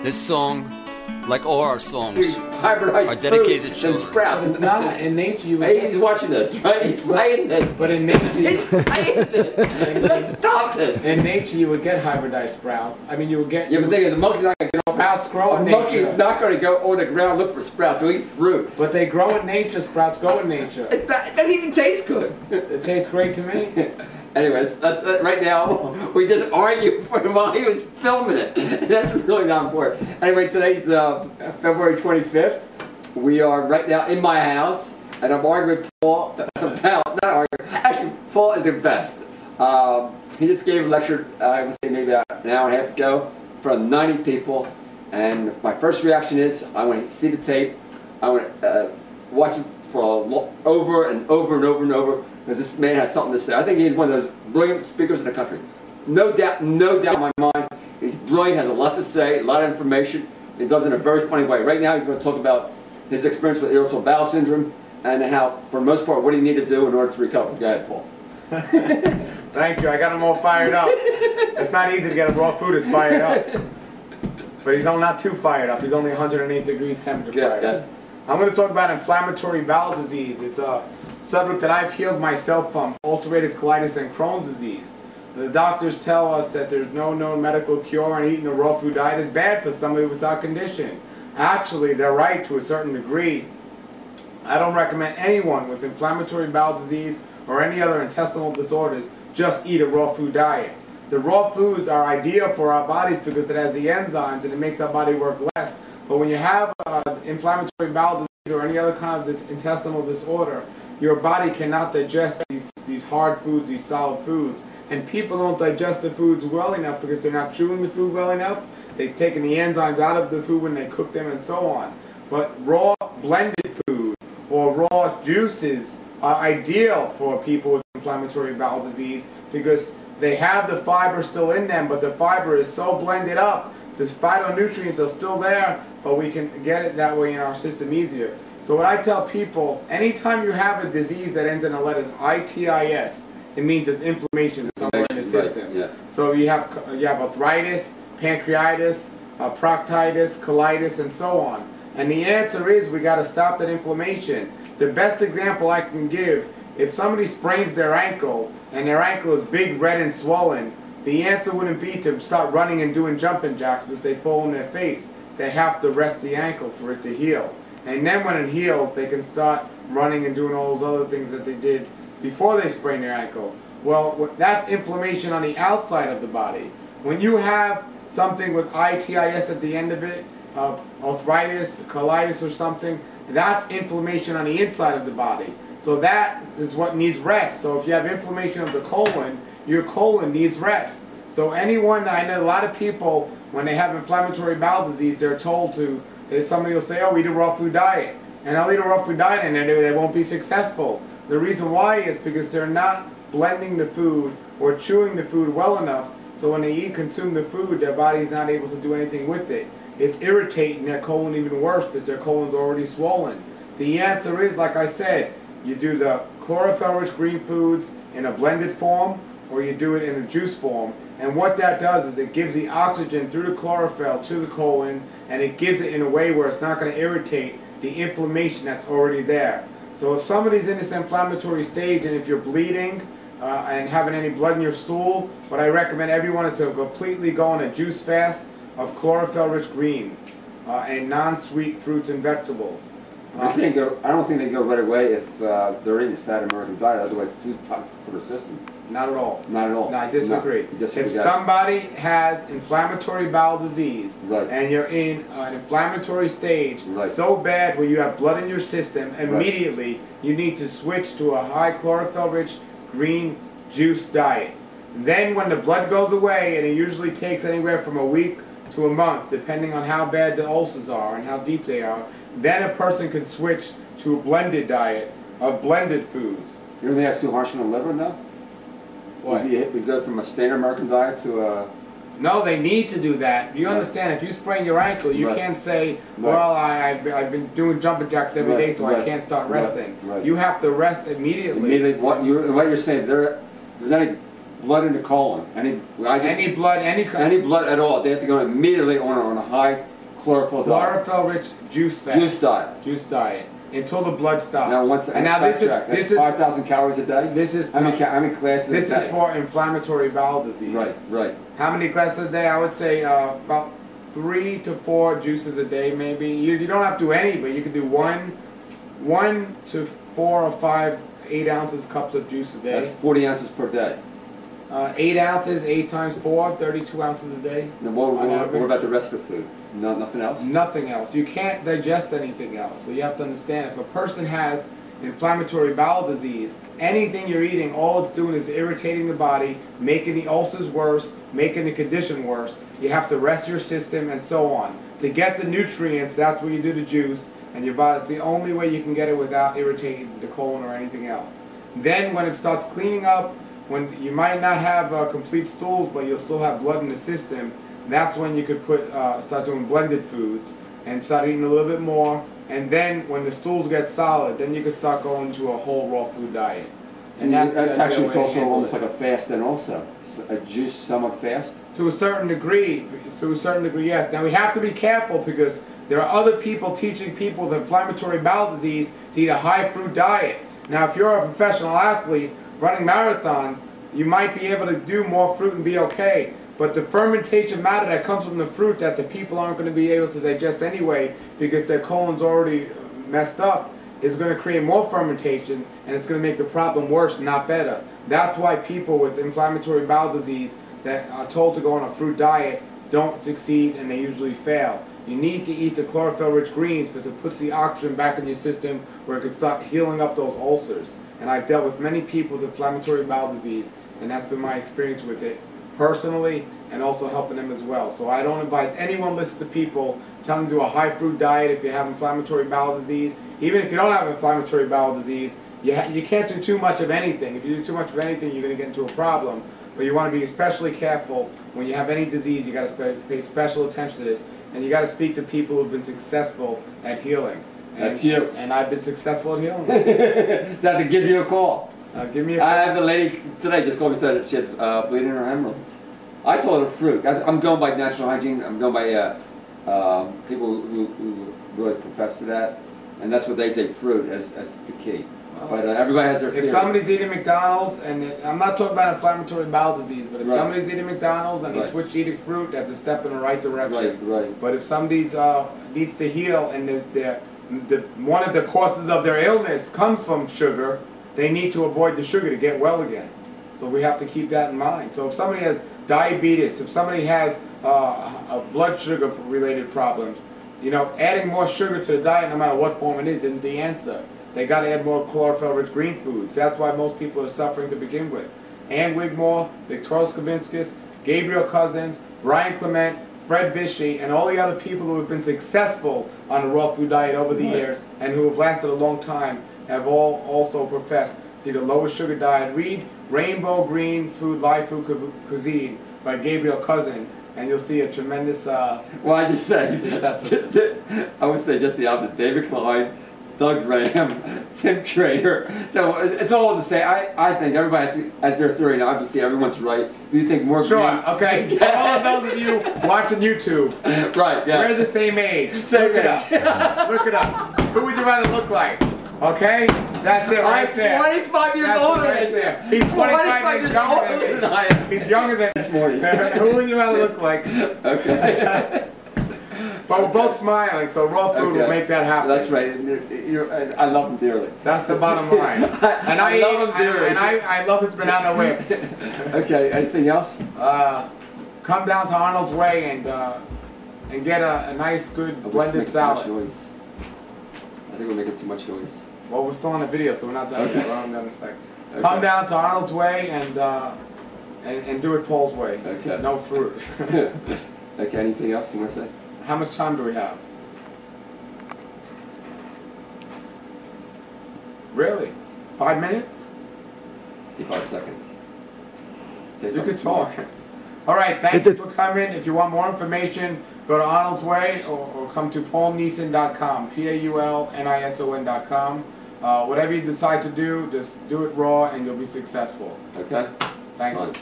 This song, like all our songs, Hybridized are dedicated to fruit children. and sprouts. It's not. In nature, you would Hey, he's watching this, right? He's playing this. But in nature, He's playing this. Let's stop this. in nature, you would get hybridized sprouts. I mean, you would get Yeah, but the thing is, the monkey's not going to get sprouts grow in A monkey's nature. not going to go on the ground look for sprouts. He'll eat fruit. But they grow in nature. Sprouts grow in nature. It doesn't even taste good. It tastes great to me. Anyways, that's right now. We just argued for while he was filming it. That's really not important. Anyway, today's February 25th. We are right now in my house, and I'm arguing with Paul about, not arguing, actually, Paul is the best. He just gave a lecture, I would say maybe an hour and a half ago, for 90 people, and my first reaction is, I want to see the tape, I want to watch it for over and over and over and over, because this man has something to say. I think he's one of those brilliant speakers in the country. No doubt in my mind. He's brilliant, has a lot to say, a lot of information. He does it in a very funny way. Right now he's going to talk about his experience with irritable bowel syndrome and how, for the most part, what he needed to do in order to recover. Go ahead, Paul. Thank you. I got him all fired up. It's not easy to get a raw food as fired up. But he's not too fired up. He's only 108 degrees temperature fired up. I'm going to talk about inflammatory bowel disease. It's a subject that I've healed myself from, ulcerative colitis and Crohn's disease. The doctors tell us that there's no known medical cure and eating a raw food diet is bad for somebody with that condition. Actually, they're right to a certain degree. I don't recommend anyone with inflammatory bowel disease or any other intestinal disorders just eat a raw food diet. The raw foods are ideal for our bodies because it has the enzymes and it makes our body work less. But when you have inflammatory bowel disease or any other kind of this intestinal disorder, your body cannot digest these hard foods, these solid foods. And people don't digest the foods well enough because they're not chewing the food well enough. They've taken the enzymes out of the food when they cook them and so on. But raw blended food or raw juices are ideal for people with inflammatory bowel disease because they have the fiber still in them, but the fiber is so blended up. The phytonutrients are still there, but we can get it that way in our system easier. So what I tell people, anytime you have a disease that ends in the letters ITIS, it means it's inflammation somewhere in the system. Right, yeah. So you have arthritis, pancreatitis, proctitis, colitis, and so on. And the answer is we got to stop that inflammation. The best example I can give, if somebody sprains their ankle and their ankle is big, red, and swollen, the answer wouldn't be to start running and doing jumping jacks because they'd fall on their face. They have to rest the ankle for it to heal. And then when it heals, they can start running and doing all those other things that they did before they sprained their ankle. Well, that's inflammation on the outside of the body. When you have something with ITIS at the end of it, arthritis, colitis or something, that's inflammation on the inside of the body. So that is what needs rest. So if you have inflammation of the colon, your colon needs rest. So anyone, I know a lot of people, when they have inflammatory bowel disease, they're told to, somebody will say, oh, eat a raw food diet. And I'll eat a raw food diet and they won't be successful. The reason why is because they're not blending the food or chewing the food well enough. So when they consume the food, their body's not able to do anything with it. It's irritating their colon even worse because their colon's already swollen. The answer is, like I said, you do the chlorophyll-rich green foods in a blended form or you do it in a juice form. And what that does is it gives the oxygen through the chlorophyll to the colon and it gives it in a way where it's not going to irritate the inflammation that's already there. So if somebody's in this inflammatory stage and if you're bleeding and having any blood in your stool, what I recommend everyone is to completely go on a juice fast of chlorophyll-rich greens and non-sweet fruits and vegetables. I don't think they go right away if they're in the South American diet, otherwise it's too toxic for the system. Not at all. Not at all. No, I disagree. No, if somebody has inflammatory bowel disease and you're in an inflammatory stage so bad where you have blood in your system, immediately you need to switch to a high chlorophyll-rich green juice diet. Then when the blood goes away, and it usually takes anywhere from a week to a month, depending on how bad the ulcers are and how deep they are, then a person can switch to a blended diet of blended foods. You don't think that's too harsh on the liver, though? What? We go from a standard American diet to a... No, they need to do that. You understand, if you sprain your ankle, you can't say, well, I've been doing jumping jacks every day, so I can't start resting. You have to rest immediately. What you're saying, there's any blood in the colon, any blood at all, they have to go immediately on a high chlorophyll-rich juice diet. Juice diet until the blood stops. Now this is 5,000 calories a day. This is how many glasses a day? This is for inflammatory bowel disease. Right. How many glasses a day? I would say about 3 to 4 juices a day, maybe. You don't have to do any, but you could do 1 to 4 or 5 8 ounces cups of juice a day. That's 40 ounces per day. 8 ounces, 8 times 4, 32 ounces a day. Now what about the rest of the food? Nothing else? Nothing else. You can't digest anything else. So you have to understand, if a person has inflammatory bowel disease, anything you're eating, all it's doing is irritating the body, making the ulcers worse, making the condition worse. You have to rest your system and so on. To get the nutrients, that's what you do the juice, and your body, it's the only way you can get it without irritating the colon or anything else. Then when it starts cleaning up, when you might not have complete stools, but you'll still have blood in the system, that's when you could start doing blended foods and start eating a little bit more. And then when the stools get solid, then you can start going to a whole raw food diet. And that's actually also almost like a fast then also. A juice somewhat fast? To a certain degree, yes. Now we have to be careful because there are other people teaching people with inflammatory bowel disease to eat a high fruit diet. Now if you're a professional athlete running marathons, you might be able to do more fruit and be okay. But the fermentation matter that comes from the fruit that the people aren't going to be able to digest anyway because their colon's already messed up is going to create more fermentation, and it's going to make the problem worse, not better. That's why people with inflammatory bowel disease that are told to go on a fruit diet don't succeed, and they usually fail. You need to eat the chlorophyll-rich greens because it puts the oxygen back in your system where it can start healing up those ulcers. And I've dealt with many people with inflammatory bowel disease, and that's been my experience with it personally and also helping them as well. So I don't advise anyone listen to people telling them to do a high fruit diet if you have inflammatory bowel disease. Even if you don't have inflammatory bowel disease, you can't do too much of anything. If you do too much of anything, you're going to get into a problem. But you want to be especially careful when you have any disease. You got to pay special attention to this, and you got to speak to people who've been successful at healing. And, that's you. And I've been successful at healing. So I have to give you a call. Give me a call. I have a lady today just called me and said she has bleeding in her hemorrhoids. I told her fruit. I'm going by natural hygiene. I'm going by people who really profess to that, and that's what they say, fruit as the key. But everybody has their theory. If somebody's eating McDonald's, and I'm not talking about inflammatory bowel disease, but if somebody's eating McDonald's and they switch eating fruit, that's a step in the right direction. Right. But if somebody's needs to heal and one of the causes of their illness comes from sugar, they need to avoid the sugar to get well again. So we have to keep that in mind. So if somebody has diabetes, if somebody has a blood sugar related problems, adding more sugar to the diet, no matter what form it is, isn't the answer. They got to add more chlorophyll-rich green foods. That's why most people are suffering to begin with. Ann Wigmore, Victoria Skavinskis, Gabriel Cousins, Brian Clement, Fred Bishy, and all the other people who have been successful on the raw food diet over the years and who have lasted a long time have all also professed to eat a lower sugar diet. Read Rainbow Green Food, Live Food Cuisine by Gabriel Cousin, and you'll see a tremendous... well, I just say, I would say just the opposite. David Klein, Doug Graham, Tim Trader. So it's all to say, I think everybody has their theory, and obviously everyone's right. Do you think more greens... Okay. All of those of you watching YouTube, right, yeah. We're the same age. Look at us. Look at us. Who would you rather look like? Okay? That's it right there. I'm 25 years older than there. He's 25 years younger than me. He's younger than this morning. Who would you rather look like? Okay. But we're both smiling, so raw food will make that happen. That's right. I love them dearly. That's the bottom line. And I love them dearly. And I love his banana whips. Okay. Anything else? Come down to Arnold's Way and get a nice, good blended salad. Too much noise. I think we're making too much noise. Well, we're still on the video, so we're not done. We're on in a second. Okay. Come down to Arnold's Way and do it Paul's way. Okay. No fruit. Okay. Anything else you want to say? How much time do we have? Really? 5 minutes? 55 seconds. Say you could talk. All right, thank you for coming. If you want more information, go to Arnold's Way or come to paulnison.com, PAULNISON.com. Whatever you decide to do, just do it raw and you'll be successful. Okay. Thank you.